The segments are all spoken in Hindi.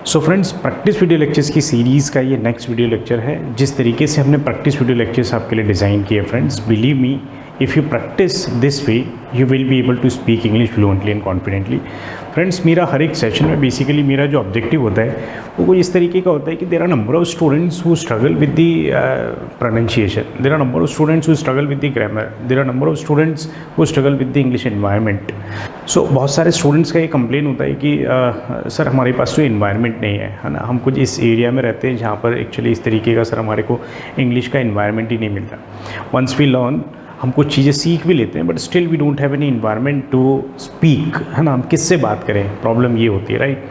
So friends, practice video lectures की सीरीज़ का ये नेक्स्ट वीडियो लेक्चर है। जिस तरीके से हमने प्रैक्टिस वीडियो लेक्चर्स आपके लिए डिज़ाइन किए friends, believe me, if you practise this way you will be able to speak English fluently and confidently. Friends, मेरा हर एक सेशन में बेसिकली मेरा जो ऑब्जेक्टिव होता है वो कुछ इस तरीके का होता है कि there are number of students who struggle with the pronunciation, there are number of students who struggle with the grammar, there are number of students who struggle with the English environment. So बहुत सारे स्टूडेंट्स का ये कंप्लेन होता है कि सर हमारे पास तो इन्वायरमेंट नहीं है ना, हम कुछ इस एरिया में रहते हैं जहाँ पर एक्चुअली इस तरीके का सर हमारे को इंग्लिश का इन्वायरमेंट ही नहीं मिलता। वंस वी लर्न, हम कुछ चीज़ें सीख भी लेते हैं but still we don't have any environment to speak, है ना, हम किससे बात करें, प्रॉब्लम ये होती है, राइट।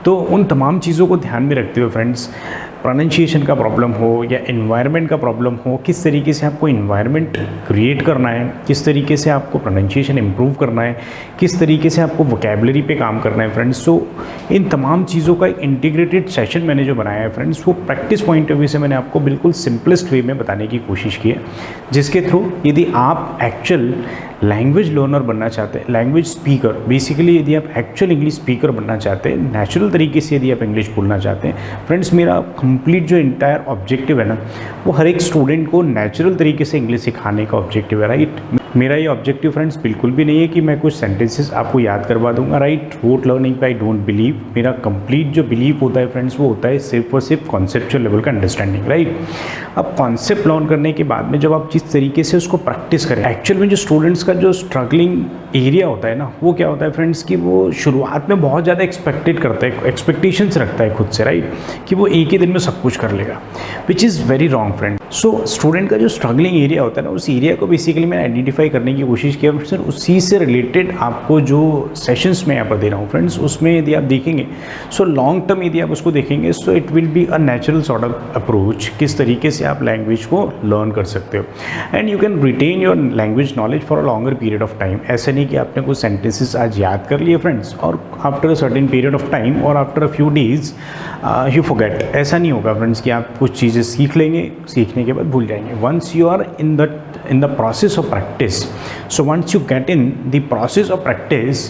तो उन तमाम चीज़ों को ध्यान में रखते हुए फ्रेंड्स, प्रोनाउंसिएशन का प्रॉब्लम हो या इन्वायरमेंट का प्रॉब्लम हो, किस तरीके से आपको इन्वायरमेंट क्रिएट करना है, किस तरीके से आपको प्रोनाउंसिएशन इम्प्रूव करना है, किस तरीके से आपको वोकैबुलरी पे काम करना है फ्रेंड्स। सो इन तमाम चीज़ों का एक इंटीग्रेटेड सेशन मैंने जो बनाया है फ्रेंड्स, वो प्रैक्टिस पॉइंट ऑफ व्यू से मैंने आपको बिल्कुल सिंपलेस्ट वे में बताने की कोशिश की है, जिसके थ्रू यदि आप एक्चुअल लैंग्वेज लर्नर बनना चाहते हैं, लैंग्वेज स्पीकर, बेसिकली यदि आप एक्चुअल इंग्लिश स्पीकर बनना चाहते हैं, नेचुरल तरीके से यदि आप इंग्लिश बोलना चाहते हैं फ्रेंड्स, मेरा कंप्लीट जो इंटायर ऑब्जेक्टिव है ना, वो हर एक स्टूडेंट को नेचुरल तरीके से इंग्लिश सिखाने का ऑब्जेक्टिव है, राइट। मेरा ये ऑब्जेक्टिव फ्रेंड्स बिल्कुल भी नहीं है कि मैं कुछ सेंटेंसेस आपको याद करवा दूंगा, राइट। रोट लर्निंग पे आई डोंट बिलीव। मेरा कंप्लीट जो बिलीव होता है फ्रेंड्स, वो होता है सिर्फ और सिर्फ कॉन्सेप्चुअल लेवल का अंडरस्टैंडिंग, राइट। अब कॉन्सेप्ट लर्न करने के बाद में जब आप जिस तरीके से उसको प्रैक्टिस करें, एक्चुअल में जो स्टूडेंट्स का जो स्ट्रगलिंग एरिया होता है ना, वो क्या होता है फ्रेंड्स कि वो शुरुआत में बहुत ज़्यादा एक्सपेक्टेड करता है, एक्सपेक्टेशंस रखता है खुद से, राइट, कि वो एक ही दिन में सब कुछ कर लेगा, which is very wrong friend. So student का जो स्ट्रगलिंग एरिया होता है ना, उस एरिया को बेसिकली मैंने आइडेंटिफाई करने की कोशिश किया सर, उसी से रिलेटेड आपको जो सेशंस मैं यहाँ पर दे रहा हूँ फ्रेंड्स, उसमें यदि आप देखेंगे, सो लॉन्ग टर्म यदि आप उसको देखेंगे, so it will be a natural sort of approach, किस तरीके से आप लैंग्वेज को लर्न कर सकते हो and you can retain your language knowledge for a longer period of time. ऐसा नहीं कि आपने कुछ सेंटेंसेस आज याद कर लिए फ्रेंड्स और after a certain period of time और after a few days you forget. ऐसा नहीं होगा फ्रेंड्स कि आप कुछ चीज़ें सीख लेंगे, सीखने के बाद भूल जाएंगे। Once you are in the process of practice, so once you get in the process of practice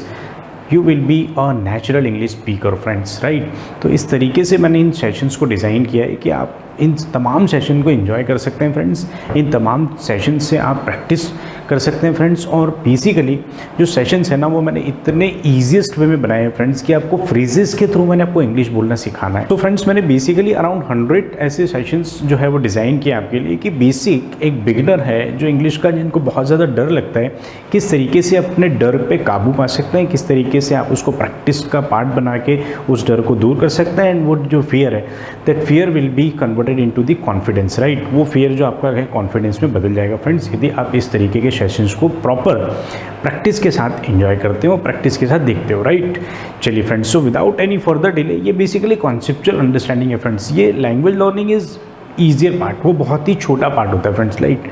you will be a natural English speaker friends, right। तो इस तरीके से मैंने इन सेशंस को डिज़ाइन किया है कि आप इन तमाम सेशन को एंजॉय कर सकते हैं फ्रेंड्स, इन तमाम सेशन से आप प्रैक्टिस कर सकते हैं फ्रेंड्स। और बेसिकली जो सेशंस है ना, वो मैंने इतने ईजीएस्ट वे में बनाए हैं फ्रेंड्स कि आपको फ्रेजेस के थ्रू मैंने आपको इंग्लिश बोलना सिखाना है। तो फ्रेंड्स, मैंने बेसिकली अराउंड 100 ऐसे सेशंस जो है वो डिज़ाइन किए आपके लिए कि बेसिक एक बिगिनर है जो इंग्लिश का, जिनको बहुत ज़्यादा डर लगता है, किस तरीके से अपने डर पे काबू पा सकते हैं, किस तरीके से आप उसको प्रैक्टिस का पार्ट बना के उस डर को दूर कर सकते हैं। एंड वो जो फियर है, that fear will be converted into the confidence, right. वो फियर जो आपका है कॉन्फिडेंस में बदल जाएगा फ्रेंड्स, यदि आप इस तरीके के सेशंस को प्रॉपर प्रैक्टिस के साथ एंजॉय करते हो, प्रैक्टिस के साथ देखते हो, राइट। चलिए friends, so without any further delay, ये बेसिकली कॉन्सेप्चुअल अंडरस्टैंडिंग है फ्रेंड्स। ये language learning is easier part, वो बहुत ही छोटा पार्ट होता है फ्रेंड्स, राइट।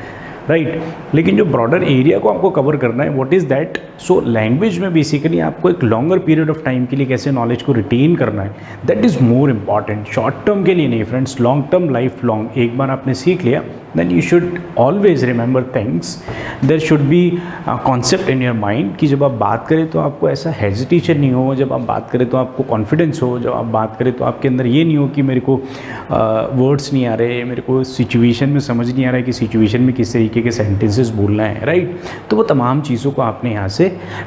लेकिन जो ब्रॉडर एरिया को आपको कवर करना है, what is that. So language में बेसिकली आपको एक लॉन्गर पीरियड ऑफ टाइम के लिए कैसे नॉलेज को रिटेन करना है, that is more important. Short term के लिए नहीं friends, long term, life long. एक बार आपने सीख लिया, then you should always remember things, there should be concept in your mind कि जब आप बात करें तो आपको ऐसा हेजिटेशन नहीं हो, जब आप बात करें तो आपको कॉन्फिडेंस हो, जब आप बात करें तो आपके अंदर ये नहीं हो कि मेरे को वर्ड्स नहीं आ रहे, मेरे को सिचुएशन में समझ नहीं आ रहा है कि सिचुएशन में किस तरीके के सेंटेंसेस बोलना है, राइट। तो वो तमाम चीज़ों को आपने यहाँ से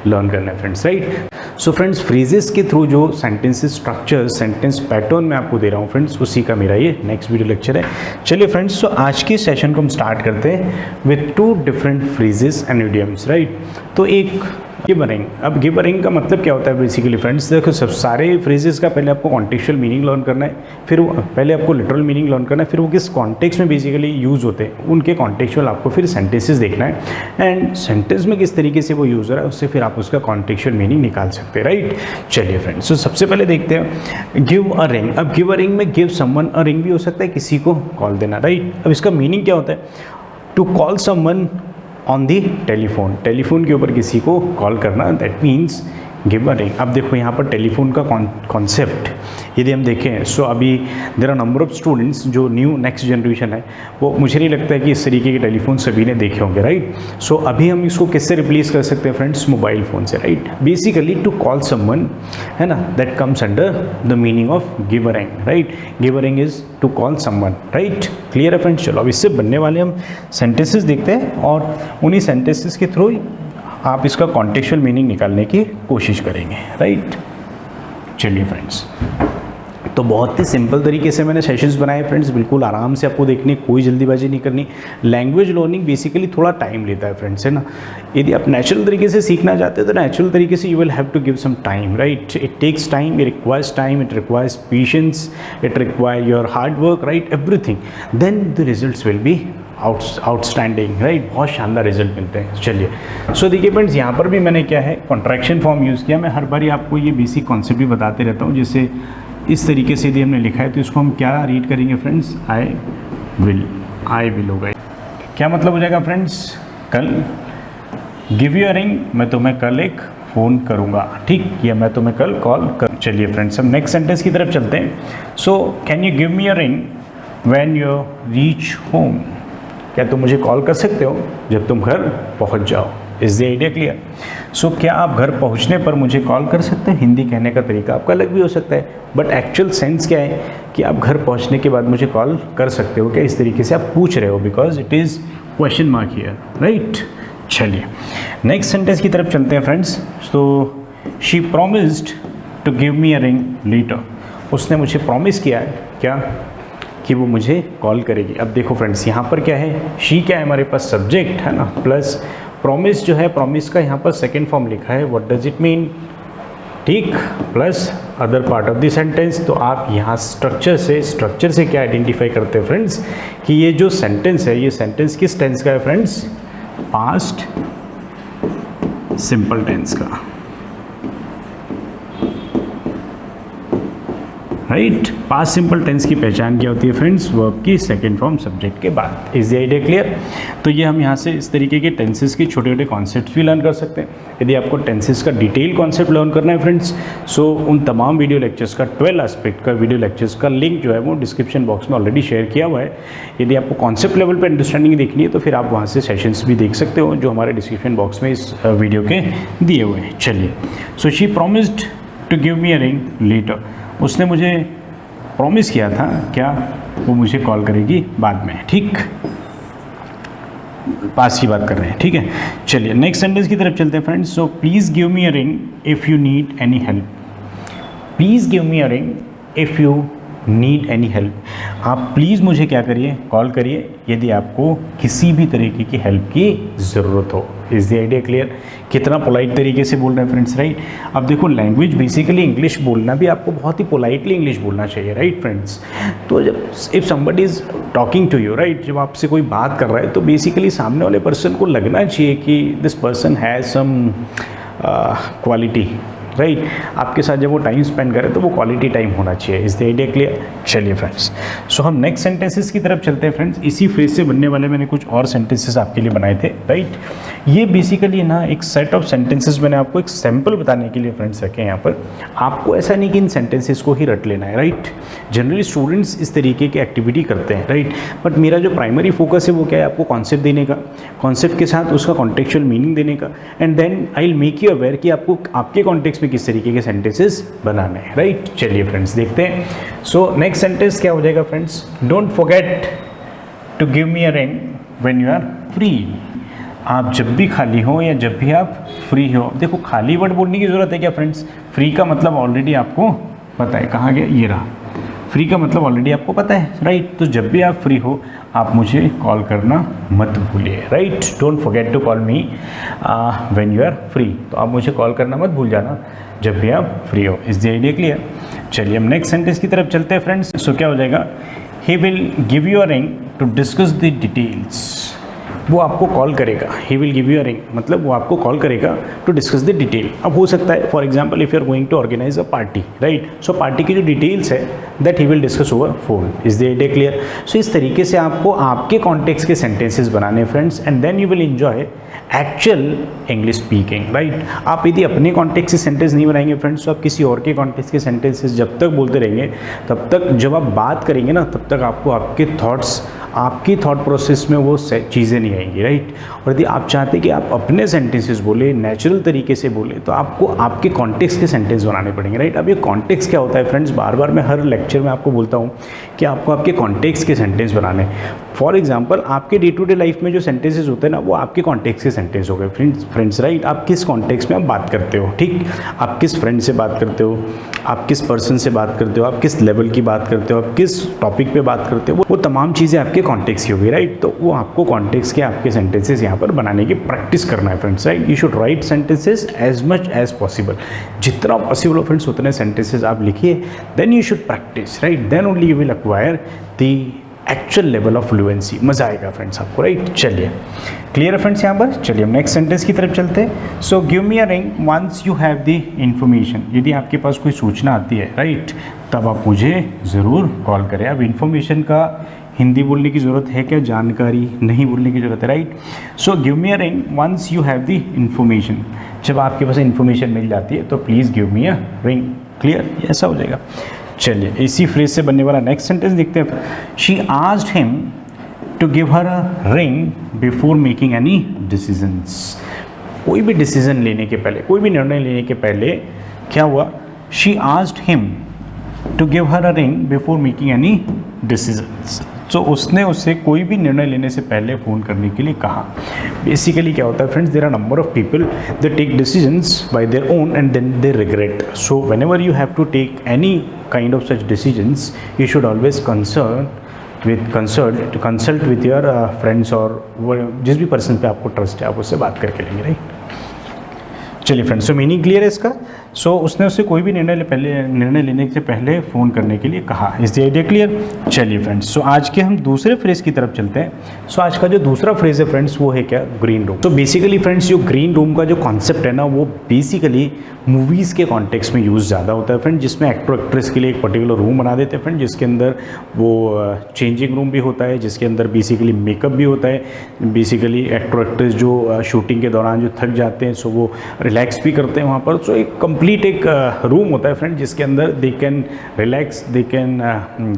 लर्न करना है friends, right. So friends, phrases के थ्रू जो सेंटेंसेस स्ट्रक्चर, सेंटेंस पैटर्न मैं आपको दे रहा हूँ फ्रेंड्स, उसी का मेरा ये नेक्स्ट वीडियो लेक्चर है। चलिए फ्रेंड्स, तो आज के सेशन को हम स्टार्ट करते हैं with 2 different phrases and idioms, right. तो एक गिव अ रिंग। अब गिव अ रिंग का मतलब क्या होता है बेसिकली फ्रेंड्स, देखो सब सारे फ्रेजेस का पहले आपको कॉन्टेक्चुअल मीनिंग लर्न करना है, फिर वो पहले आपको लिटरल मीनिंग लर्न करना है, फिर वो किस कॉन्टेक्स्ट में बेसिकली यूज़ होते हैं, उनके कॉन्टेक्चुअल आपको फिर सेंटेंसेस देखना है एंड सेंटेंस में किस तरीके से वो यूज़ हो रहा है, उससे फिर आप उसका कॉन्टेक्चुअल मीनिंग निकाल सकते हैं, राइट। चलिए फ्रेंड्स, तो सबसे पहले देखते हैं गिव अ रिंग। अब गिव अ रिंग में गिव समवन अ रिंग भी हो सकता है, किसी को कॉल देना, राइट। अब इसका मीनिंग क्या होता है, to call someone on the telephone, telephone के ऊपर किसी को कॉल करना, that means give a ring. अब देखो यहाँ पर टेलीफोन का कॉन्सेप्ट यदि हम देखें, सो अभी there are number of students जो न्यू नेक्स्ट जनरेशन है, वो मुझे नहीं लगता है कि इस तरीके के टेलीफोन सभी ने देखे होंगे, राइट। सो अभी हम इसको किससे रिप्लेस कर सकते हैं फ्रेंड्स, मोबाइल फ़ोन से, right. Basically to call someone, है ना, that comes under the meaning of give a ring, right. Give a ring is to call someone, right. Clear है फ्रेंड्स। चलो अब इससे बनने वाले हम सेंटेंसेस देखते हैं और उन्हीं सेंटेंसेस के थ्रू आप इसका कॉन्टेक्चुअल मीनिंग निकालने की कोशिश करेंगे, राइट। चलिए फ्रेंड्स, तो बहुत ही सिंपल तरीके से मैंने सेशंस बनाए फ्रेंड्स, बिल्कुल आराम से आपको देखनी, कोई जल्दीबाजी नहीं करनी। लैंग्वेज लर्निंग बेसिकली थोड़ा टाइम लेता है फ्रेंड्स, है ना। यदि आप नेचुरल तरीके से सीखना चाहते हो तो नेचुरल तरीके से you will have to give some time, right. It takes time, it requires time, it requires patience, it require your hard work, right, everything, then the results will be outstanding, right. बहुत शानदार रिजल्ट मिलते हैं। चलिए, सो देखिए फ्रेंड्स, यहाँ पर भी मैंने क्या है कॉन्ट्रैक्शन फॉर्म यूज़ किया। मैं हर बार आपको ये बेसिक कॉन्सेप्ट भी बताते रहता हूँ। जैसे इस तरीके से यदि हमने लिखा है तो इसको हम क्या रीड करेंगे फ्रेंड्स, आई विल होगा। क्या मतलब हो जाएगा फ्रेंड्स, कल गिव यू अ रिंग, मैं तुम्हें कल एक फ़ोन करूँगा, ठीक, या मैं तुम्हें कल कॉल कर। चलिए फ्रेंड्स, हम नेक्स्ट सेंटेंस की तरफ चलते हैं। So can you give me a ring when you reach home, क्या तुम मुझे कॉल कर सकते हो जब तुम घर पहुंच जाओ। Is the idea clear. So क्या आप घर पहुंचने पर मुझे कॉल कर सकते हैं। हिंदी कहने का तरीका आपका अलग भी हो सकता है, बट एक्चुअल सेंस क्या है कि आप घर पहुंचने के बाद मुझे कॉल कर सकते हो क्या, इस तरीके से आप पूछ रहे हो, because it is question mark here, right. चलिए नेक्स्ट सेंटेंस की तरफ चलते हैं friends. So she promised to give me a ring later, उसने मुझे प्रॉमिस किया है क्या कि वो मुझे कॉल करेगी। अब देखो फ्रेंड्स, यहाँ पर क्या है, शी क्या है हमारे पास सब्जेक्ट, है ना, प्लस प्रॉमिस जो है, प्रॉमिस का यहाँ पर सेकेंड फॉर्म लिखा है, व्हाट डज इट मीन, ठीक, plus other part of the sentence. तो आप यहाँ स्ट्रक्चर से क्या आइडेंटिफाई करते हैं फ्रेंड्स कि ये जो सेंटेंस है, ये सेंटेंस किस टेंस का है फ्रेंड्स, पास्ट सिंपल टेंस का, राइट। पास्ट सिंपल टेंस की पहचान क्या होती है फ्रेंड्स, वर्ब की सेकंड फॉर्म सब्जेक्ट के बाद। Is the idea clear. तो ये हम यहाँ से इस तरीके के टेंसेस के छोटे छोटे कॉन्सेप्ट्स भी लर्न कर सकते हैं। यदि आपको टेंसेस का डिटेल कॉन्सेप्ट लर्न करना है फ्रेंड्स, सो उन तमाम वीडियो लेक्चर्स का 12 एस्पेक्ट का वीडियो लेक्चर्स का लिंक जो है वो डिस्क्रिप्शन बॉक्स में ऑलरेडी शेयर किया हुआ है। यदि आपको कॉन्सेप्ट लेवल पर अंडरस्टैंडिंग देखनी है तो फिर आप वहाँ से सेशंस भी देख सकते हो जो हमारे डिस्क्रिप्शन बॉक्स में इस वीडियो के दिए हुए हैं। चलिए, so she promised to give me a ring later, उसने मुझे प्रॉमिस किया था क्या, वो मुझे कॉल करेगी बाद में, ठीक, पास की बात कर रहे हैं, ठीक है। चलिए नेक्स्ट सेंटेंस की तरफ चलते हैं friends. So please give me a ring if you need any help, please give me a ring if you need any help. आप प्लीज़ मुझे क्या करिए, कॉल करिए यदि आपको किसी भी तरीके की हेल्प की ज़रूरत हो। Is the idea clear. कितना पोलाइट तरीके से बोल रहे हैं फ्रेंड्स, राइट। अब देखो लैंग्वेज बेसिकली इंग्लिश बोलना भी आपको बहुत ही पोलाइटली इंग्लिश बोलना चाहिए, राइट फ्रेंड्स। तो जब if somebody is talking to you, right, जब आपसे कोई बात कर रहा है तो बेसिकली सामने वाले पर्सन को लगना चाहिए कि this person has some quality, right. आपके साथ जब वो टाइम स्पेंड करे तो वो क्वालिटी टाइम होना चाहिए। Is the idea clear. चलिए फ्रेंड्स, सो हम नेक्स्ट सेंटेंसेस की तरफ चलते हैं फ्रेंड्स। इसी फ्रेज से बनने वाले मैंने कुछ और सेंटेंसेस आपके लिए बनाए थे, राइट। ये बेसिकली ना एक सेट ऑफ सेंटेंसेस मैंने आपको एक सैम्पल बताने के लिए फ्रेंड्स रखे हैं यहाँ पर। आपको ऐसा नहीं कि इन सेंटेंसेस को ही रट लेना है, राइट। जनरली स्टूडेंट्स इस तरीके की एक्टिविटी करते हैं, राइट। बट मेरा जो प्राइमरी फोकस है वो क्या है, आपको कॉन्सेप्ट देने का, कॉन्सेप्ट के साथ उसका कॉन्टेक्चुअल मीनिंग देने का, and then I will make you aware कि आपको आपके कॉन्टेक्स्ट में किस तरीके के सेंटेंसेस बनाने हैं, राइट। चलिए फ्रेंड्स देखते हैं। सो नेक्स्ट सेंटेंस क्या हो जाएगा friends, don't forget to give me a ring when you are free. आप जब भी खाली हो या जब भी आप फ्री हो। देखो खाली वर्ड बोलने की ज़रूरत है क्या फ्रेंड्स, फ्री का मतलब ऑलरेडी आपको पता है, कहाँ गया, ये रहा। फ्री का मतलब ऑलरेडी आपको पता है, राइट। तो जब भी आप फ्री हो आप मुझे कॉल करना मत भूलिए, right. Don't forget to call me when you are free. तो आप मुझे कॉल करना मत भूल जाना जब भी आप फ्री हो। Is the idea clear. चलिए हम नेक्स्ट सेंटेंस की तरफ चलते हैं फ्रेंड्स। सो क्या हो जाएगा, he will give you a ring to discuss the details. वो आपको कॉल करेगा, he will give you a ring, मतलब वो आपको कॉल करेगा टू डिस्कस द डिटेल। अब हो सकता है for example if you are going to organise a party, right, so party की जो डिटेल्स है that he will discuss over phone. Is the idea clear? So इस तरीके से आपको आपके कॉन्टेक्स्ट के सेंटेंसेस बनाने friends, and then you will enjoy actual English speaking, right. आप यदि अपने कॉन्टेक्स्ट से सेंटेंस नहीं बनाएंगे फ्रेंड्स, तो आप किसी और के कॉन्टेक्स्ट के सेंटेंसेस जब तक बोलते रहेंगे, तब तक जब आप बात करेंगे ना, तब तक आपको आपके थॉट्स, आपकी थॉट प्रोसेस में वो चीज़ें नहीं आएंगी, राइट। और यदि आप चाहते हैं कि आप अपने सेंटेंसेस बोले, नेचुरल तरीके से बोले, तो आपको आपके कॉन्टेक्स्ट के सेंटेंस बनाने पड़ेंगे, राइट। अब ये कॉन्टेक्स्ट क्या होता है फ्रेंड्स, बार बार मैं हर लेक्चर में आपको बोलता हूँ कि आपको आपके कॉन्टेक्स्ट के सेंटेंस बनाने। फॉर एग्जाम्पल आपके डे टू डे लाइफ में जो सेंटेंसेस होते हैं ना, वो आपके कॉन्टेक्स्ट के सेंटेंस हो गए फ्रेंड्स, राइट। आप किस कॉन्टेक्स्ट में आप बात करते हो, ठीक, आप किस फ्रेंड से बात करते हो, आप किस पर्सन से बात करते हो, आप किस लेवल की बात करते हो, आप किस टॉपिक पे बात करते हो, वो तमाम चीज़ें आपके कॉन्टेक्स्ट की होगी, राइट। तो वो आपको कॉन्टेक्स्ट के आपके सेंटेंसेस यहाँ पर बनाने की प्रैक्टिस करना है friends, right. You should write sentences as much as possible, जितना पॉसिबल हो फ्रेंड्स उतने सेंटेंसेस आप लिखिए, then you should practise, right, then only you will acquire the actual level of fluency. मज़ा आएगा फ्रेंड्स आपको, राइट। चलिए क्लियर है फ्रेंड्स यहाँ पर। चलिए हम नेक्स्ट सेंटेंस की तरफ चलते हैं। So give me a ring once you have the information, यदि आपके पास कोई सूचना आती है, राइट, तब आप मुझे ज़रूर कॉल करें। अब इन्फॉर्मेशन का हिंदी बोलने की ज़रूरत है क्या, जानकारी नहीं बोलने की ज़रूरत है, right. So give me a ring once you have the information, जब आपके पास इन्फॉर्मेशन मिल जाती है तो please give me a ring. Clear, ऐसा हो जाएगा। चलिए इसी फ्रेज से बनने वाला नेक्स्ट सेंटेंस देखते हैं। She asked him to give her a ring before making any decisions. कोई भी डिसीजन लेने के पहले, कोई भी निर्णय लेने के पहले क्या हुआ, she asked him to give her a ring before making any decisions. तो उसने उससे कोई भी निर्णय लेने से पहले फ़ोन करने के लिए कहा। बेसिकली क्या होता है friends, there are number of people they take decisions by their own and then they regret. So whenever you have to take any kind of such decisions, you should always consult with your friends, और जिस भी पर्सन पे आपको ट्रस्ट है आप उससे बात करके लेंगे, राइट। चलिए फ्रेंड्स, सो मीनिंग क्लियर है इसका। सो उसने उससे कोई भी निर्णय लेने से पहले फ़ोन करने के लिए कहा। Is the idea clear? चलिए फ्रेंड्स, सो आज के हम दूसरे फ्रेज की तरफ चलते हैं। सो आज का जो दूसरा फ्रेज है फ्रेंड्स, वो है क्या, ग्रीन रूम। तो बेसिकली फ्रेंड्स, जो ग्रीन रूम का जो कॉन्सेप्ट है ना, वो बेसिकली मूवीज़ के कॉन्टेक्स्ट में यूज़ ज़्यादा होता है फ्रेंड, जिसमें एक्टर एक्ट्रेस के लिए एक पर्टिकुलर रूम बना देते हैं फ्रेंड, जिसके अंदर वो चेंजिंग रूम भी होता है, जिसके अंदर बेसिकली मेकअप भी होता है। बेसिकली एक्टर एक्ट्रेस जो शूटिंग के दौरान जो थक जाते हैं, सो वो रिलैक्स भी करते हैं वहाँ पर। सो एक कंप्लीट एक रूम होता है फ्रेंड, जिसके अंदर they can relax, they can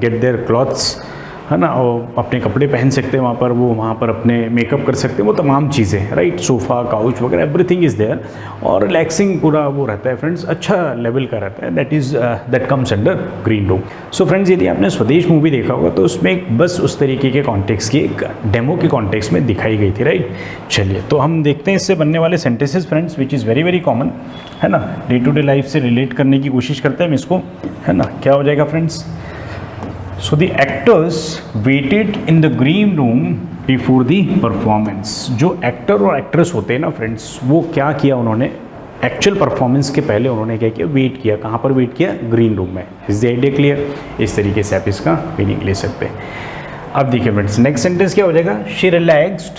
get their clothes, है ना, और अपने कपड़े पहन सकते हैं वहाँ पर, वो वहाँ पर अपने मेकअप कर सकते हैं, वो तमाम चीज़ें, राइट। सोफ़ा, काउच वगैरह एवरीथिंग इज़ देयर, और रिलैक्सिंग पूरा वो रहता है फ्रेंड्स, अच्छा लेवल का रहता है। That comes under green room. So friends, यदि आपने स्वदेश मूवी देखा होगा तो उसमें एक बस उस तरीके के कॉन्टेक्स्ट की एक डेमो के कॉन्टेक्स्ट में दिखाई गई थी, राइट। चलिए तो हम देखते हैं इससे बनने वाले sentences friends, which is very very common, है ना, डे टू डे लाइफ से रिलेट करने की कोशिश करते हैं हम इसको, है ना। क्या हो जाएगा friends? So the actors waited in the green room before the performance. जो एक्टर और एक्ट्रेस होते हैं ना फ्रेंड्स, वो क्या किया उन्होंने, एक्चुअल परफॉर्मेंस के पहले उन्होंने क्या किया, वेट किया। कहाँ पर वेट किया? ग्रीन रूम में। Is the idea clear? इस तरीके से आप इसका मीनिंग ले सकते हैं। अब देखिए फ्रेंड्स, नेक्स्ट सेंटेंस क्या हो जाएगा, she relaxed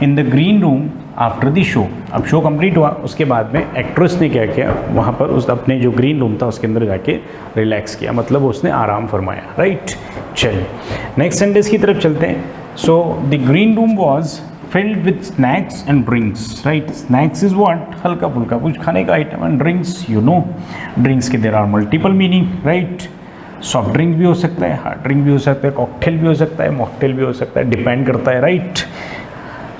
in the green room after the show. अब शो कंप्लीट हुआ, उसके बाद में एक्ट्रेस ने क्या किया, वहाँ पर उस अपने जो ग्रीन रूम था उसके अंदर जाके रिलैक्स किया, मतलब उसने आराम फरमाया, राइट। चलिए नेक्स्ट सेंटेंस की तरफ चलते हैं। So the green room was filled with snacks and drinks, right. Snacks is what, हल्का फुल्का कुछ खाने का item, and drinks, you know, drinks के there are multiple meaning, right. Soft drink भी हो सकता है, हार्ड ड्रिंक भी हो सकता है, कॉकटेल भी हो सकता है, मॉकटेल भी हो सकता है, डिपेंड करता है, राइट।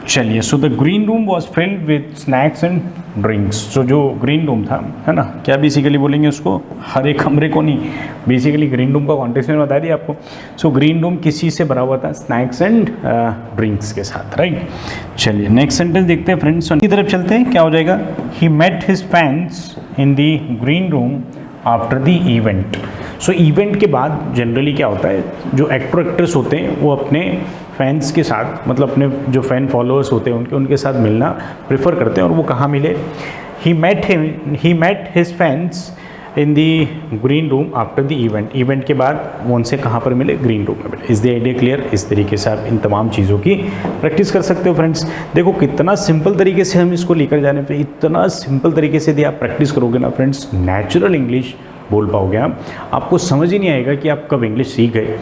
चलिए, so the green room was filled with snacks and drinks. So जो ग्रीन रूम था, है ना, क्या बेसिकली बोलेंगे उसको, हर एक कमरे को नहीं, बेसिकली ग्रीन रूम का कॉन्टेक्स्ट में बता दिया आपको। सो ग्रीन रूम किस चीज़ से भरा हुआ था, स्नैक्स एंड ड्रिंक्स के साथ, राइट। चलिए नेक्स्ट सेंटेंस देखते हैं फ्रेंड्स, की तरफ चलते हैं। क्या हो जाएगा, he met his fans in the green room after the event. So event के बाद जनरली क्या होता है, जो एक्टर एक्ट्रेस होते हैं वो अपने फैंस के साथ, मतलब अपने जो फैन फॉलोअर्स होते हैं उनके साथ मिलना प्रेफर करते हैं, और वो कहाँ मिले, he met his fans in the green room after the event, event के बाद वो उनसे कहाँ पर मिले, ग्रीन रूम में मिले। Is the idea clear? इस तरीके से आप इन तमाम चीज़ों की प्रैक्टिस कर सकते हो फ्रेंड्स। देखो कितना सिंपल तरीके से हम इसको लेकर जाने पे, इतना सिंपल तरीके से यदि आप प्रैक्टिस करोगे ना फ्रेंड्स, नेचुरल इंग्लिश बोल पाओगे आप। आपको समझ ही नहीं आएगा कि आप कब इंग्लिश सीख गए।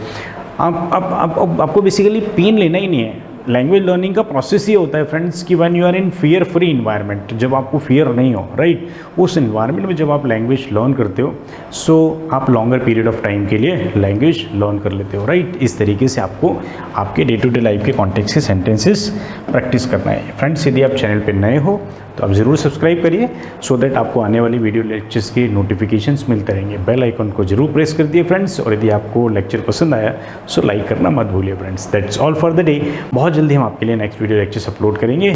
आपको बेसिकली पेन लेना ही नहीं है। लैंग्वेज लर्निंग का प्रोसेस ये होता है फ्रेंड्स कि when you are in fear free environment, जब आपको फियर नहीं हो, राइट, उस इन्वायरमेंट में जब आप लैंग्वेज लर्न करते हो, सो आप लॉन्गर पीरियड ऑफ टाइम के लिए लैंग्वेज लर्न कर लेते हो, राइट। इस तरीके से आपको आपके डे टू डे लाइफ के कॉन्टेक्स्ट के सेंटेंसेस प्रैक्टिस करना है फ्रेंड्स। यदि आप चैनल पर नए हो तो आप ज़रूर सब्सक्राइब करिए, सो दैट आपको आने वाली वीडियो लेक्चर्स के नोटिफिकेशंस मिलते रहेंगे। बेल आइकन को जरूर प्रेस कर दिए फ्रेंड्स, और यदि आपको लेक्चर पसंद आया सो लाइक करना मत भूलिए friends. That's all for the day. बहुत जल्दी हम आपके लिए नेक्स्ट वीडियो लेक्चर्स अपलोड करेंगे।